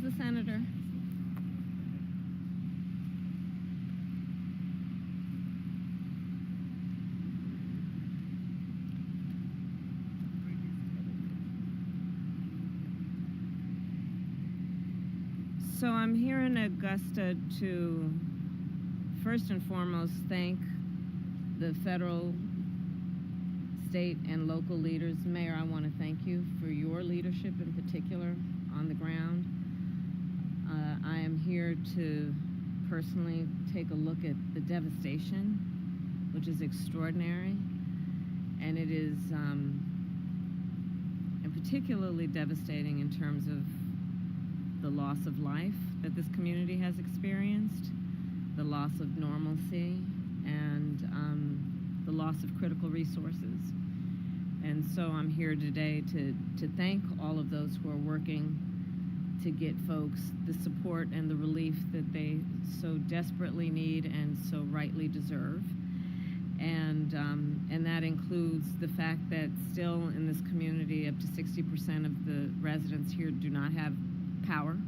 the senator? So I'm here in Augusta to first and foremost thank the federal, state, and local leaders. Mayor, I want to thank you for your leadership in particular on the ground. I am here to personally take a look at the devastation, which is extraordinary, and it is and particularly devastating in terms of the loss of life that this community has experienced, the loss of normalcy, and the loss of critical resources. And so I'm here today to thank all of those who are working to get folks the support and the relief that they so desperately need and so rightly deserve. And that includes the fact that still in this community, up to 60% of the residents here do not have power.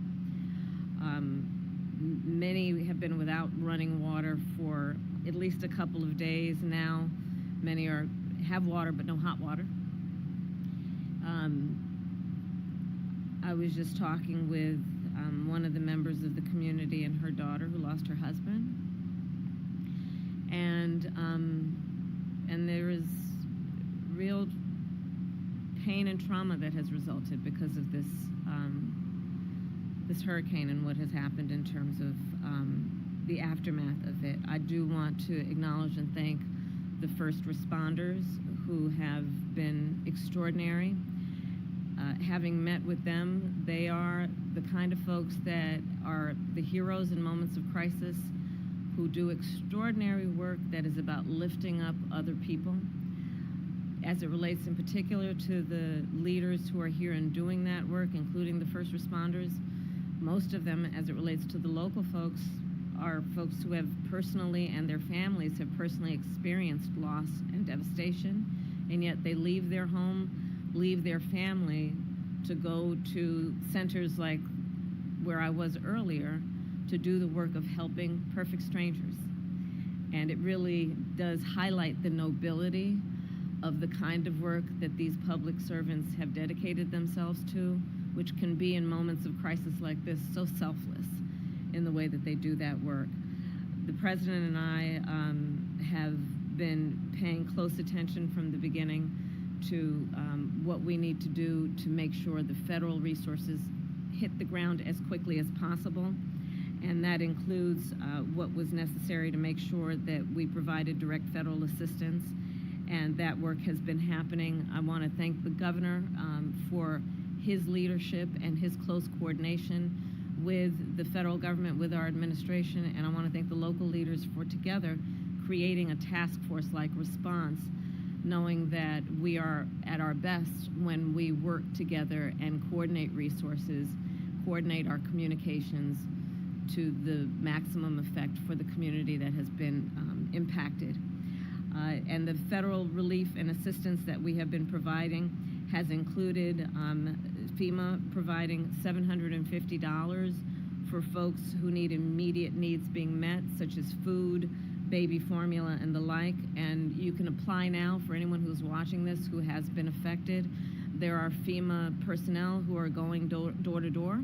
Many have been without running water for at least a couple of days now. Many have water but no hot water. I was just talking with one of the members of the community and her daughter who lost her husband, and there is real pain and trauma that has resulted because of this this hurricane and what has happened in terms of the aftermath of it. I do want to acknowledge and thank the first responders who have been extraordinary. Having met with them, they are the kind of folks that are the heroes in moments of crisis, who do extraordinary work that is about lifting up other people. As it relates in particular to the leaders who are here and doing that work, including the first responders, most of them, as it relates to the local folks, are folks who have personally, and their families have personally experienced loss and devastation, and yet they leave their home, leave their family to go to centers like where I was earlier to do the work of helping perfect strangers. And it really does highlight the nobility of the kind of work that these public servants have dedicated themselves to, which can be in moments of crisis like this so selfless in the way that they do that work. The President and I have been paying close attention from the beginning to what we need to do to make sure the federal resources hit the ground as quickly as possible. And that includes what was necessary to make sure that we provided direct federal assistance, and that work has been happening. I want to thank the governor for his leadership and his close coordination with the federal government, with our administration, and I want to thank the local leaders for together creating a task force-like response, knowing that we are at our best when we work together and coordinate resources, coordinate our communications to the maximum effect for the community that has been impacted. And the federal relief and assistance that we have been providing has included FEMA providing $750 for folks who need immediate needs being met, such as food, baby formula, and the like. And you can apply now for anyone who's watching this who has been affected. There are FEMA personnel who are going door to door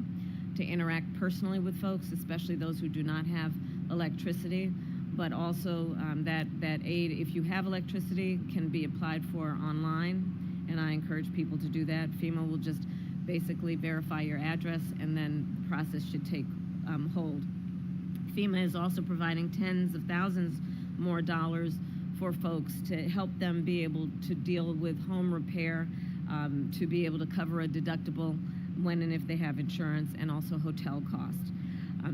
to interact personally with folks, especially those who do not have electricity. But also that aid, if you have electricity, can be applied for online, and I encourage people to do that. FEMA will just basically verify your address, and then the process should take hold. FEMA is also providing tens of thousands more dollars for folks to help them be able to deal with home repair, to be able to cover a deductible when and if they have insurance, and also hotel costs.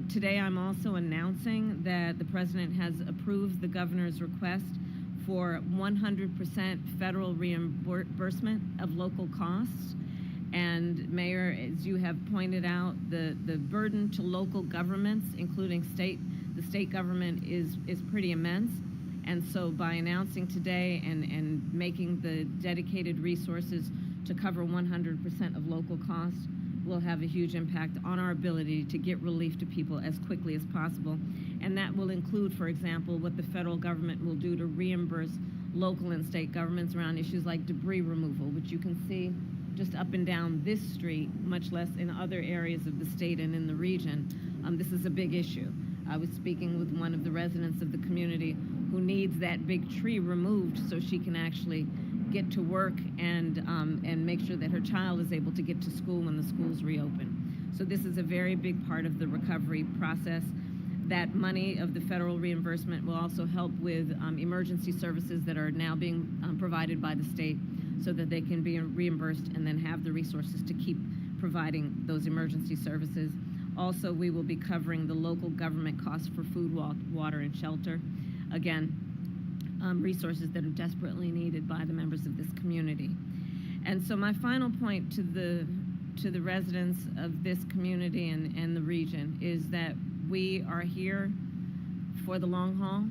Today I'm also announcing that the President has approved the governor's request for 100% federal reimbursement of local costs. And Mayor, as you have pointed out, the burden to local governments, including the state government, is pretty immense. And so by announcing today and making the dedicated resources to cover 100% of local costs, will have a huge impact on our ability to get relief to people as quickly as possible. And that will include, for example, what the federal government will do to reimburse local and state governments around issues like debris removal, which you can see just up and down this street, much less in other areas of the state and in the region. This is a big issue. I was speaking with one of the residents of the community who needs that big tree removed so she can actually get to work and make sure that her child is able to get to school when the schools reopen. So this is a very big part of the recovery process. That money of the federal reimbursement will also help with emergency services that are now being provided by the state so that they can be reimbursed and then have the resources to keep providing those emergency services. Also, we will be covering the local government costs for food, water, and shelter. Again, resources that are desperately needed by the members of this community. And so my final point to the residents of this community and the region is that we are here for the long haul.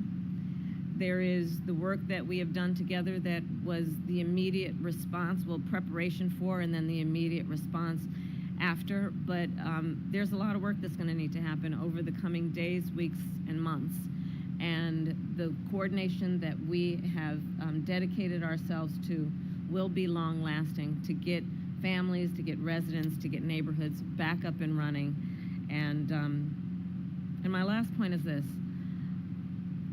There is the work that we have done together that was the immediate response, well, preparation for, and then the immediate response after. But there's a lot of work that's going to need to happen over the coming days, weeks, and months. And the coordination that we have dedicated ourselves to will be long-lasting to get families, to get residents, to get neighborhoods back up and running. And my last point is this.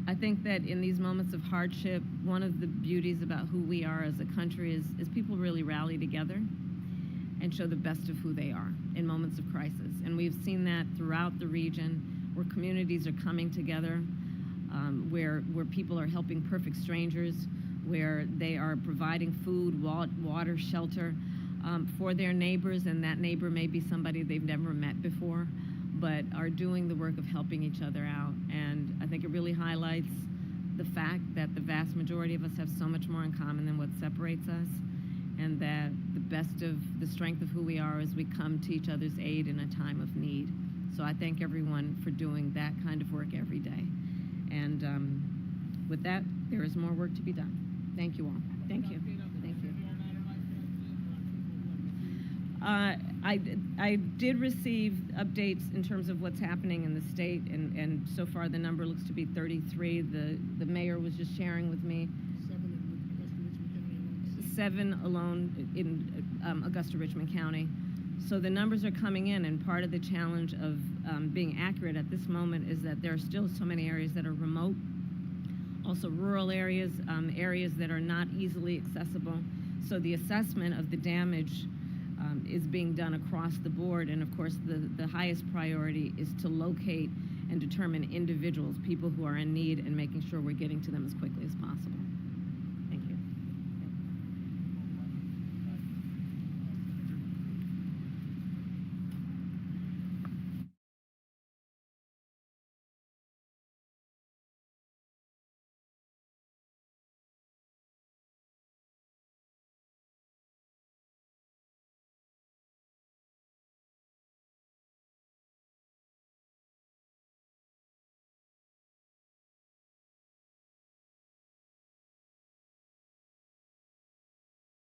I think that in these moments of hardship, one of the beauties about who we are as a country is people really rally together and show the best of who they are in moments of crisis. And we've seen that throughout the region, where communities are coming together, where people are helping perfect strangers, where they are providing food, water, shelter for their neighbors, and that neighbor may be somebody they've never met before, but are doing the work of helping each other out. And I think it really highlights the fact that the vast majority of us have so much more in common than what separates us, and that the best of the strength of who we are is we come to each other's aid in a time of need. So I thank everyone for doing that kind of work every day. And with that, there is more work to be done. Thank you all. Thank you. Thank you. I did receive updates in terms of what's happening in the state, and so far the number looks to be 33. The mayor was just sharing with me 7 alone in Augusta, Richmond County. So the numbers are coming in, and part of the challenge of being accurate at this moment is that there are still so many areas that are remote, also rural areas, areas that are not easily accessible. So the assessment of the damage is being done across the board, and of course the highest priority is to locate and determine individuals, people who are in need, and making sure we're getting to them as quickly as possible.